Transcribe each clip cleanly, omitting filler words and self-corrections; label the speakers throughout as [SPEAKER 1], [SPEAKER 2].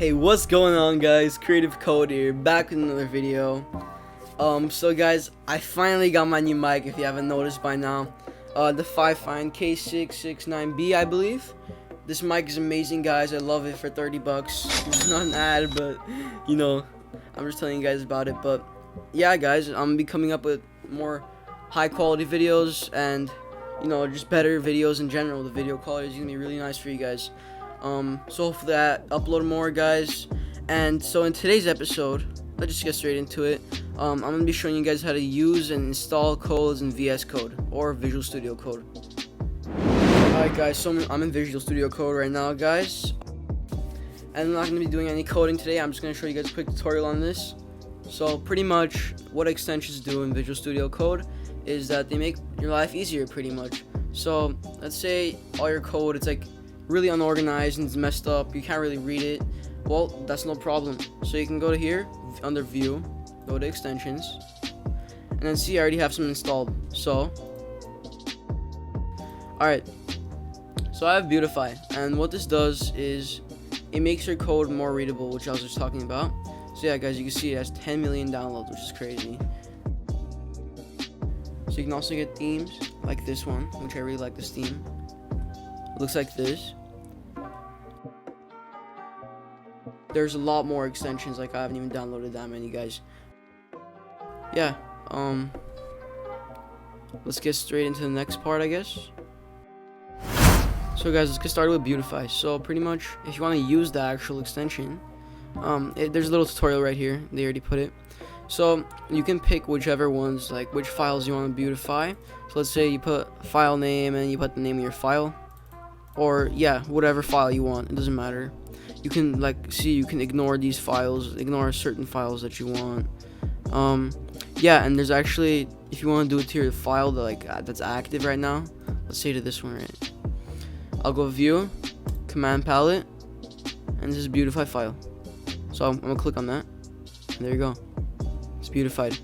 [SPEAKER 1] Hey, what's going on, guys? CreativeCode here, back with another video. So guys, I finally got my new mic, if you haven't noticed by now. The Fifine K669B, I believe. This mic is amazing, guys. I love it for 30 bucks. It's not an ad, but you know, I'm just telling you guys about it. But yeah, guys, I'm gonna be coming up with more high quality videos and just better videos in general. The video quality is gonna be really nice for you guys. So hopefully I upload more, guys. And so in today's episode, let's just get straight into it. I'm gonna be showing you guys how to use and install codes in Vscode or Visual Studio Code. Alright guys, so I'm in Visual Studio Code right now, guys, and I'm not gonna be doing any coding today. I'm just gonna show you guys a quick tutorial on this. So pretty much what extensions do in Visual Studio Code is that they make your life easier, pretty much. So let's say all your code, it's like really unorganized and it's messed up, you can't really read it. Well, that's no problem. So you can go to here under View, go to Extensions, and then see I already have some installed. So alright, so I have Beautify, and what this does is it makes your code more readable, which I was just talking about. So yeah, guys, you can see it has 10 million downloads, which is crazy. So you can also get themes like this one, which I really like this theme. It looks like this. There's a lot more extensions, like I haven't even downloaded that many, guys. Yeah, let's get straight into the next part, I guess. So guys, let's get started with Beautify. So pretty much, if you want to use the actual extension, there's a little tutorial right here. They already put it. So you can pick whichever ones, like which files you want to beautify. So let's say you put file name and you put the name of your file, or yeah, whatever file you want. It doesn't matter. You can you can ignore these files, ignore certain files that you want. Yeah, and there's actually, if you want to do it to your file that that's active right now, let's say to this one, right? I'll go View, Command Palette, and this is Beautify file. So I'm gonna click on that, and there you go. It's beautified.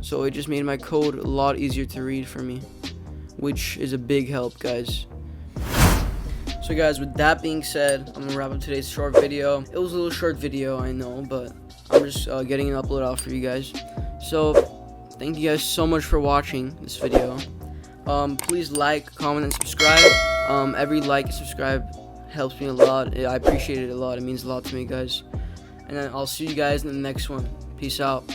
[SPEAKER 1] So it just made my code a lot easier to read for me, which is a big help, guys. So guys, with that being said, I'm gonna wrap up today's short video. It was a little short video, I know, but I'm just getting an upload out for you guys. So thank you guys so much for watching this video. Please like, comment, and subscribe. Every like and subscribe helps me a lot. I appreciate it a lot. It means a lot to me, guys. And then I'll see you guys in the next one. Peace out.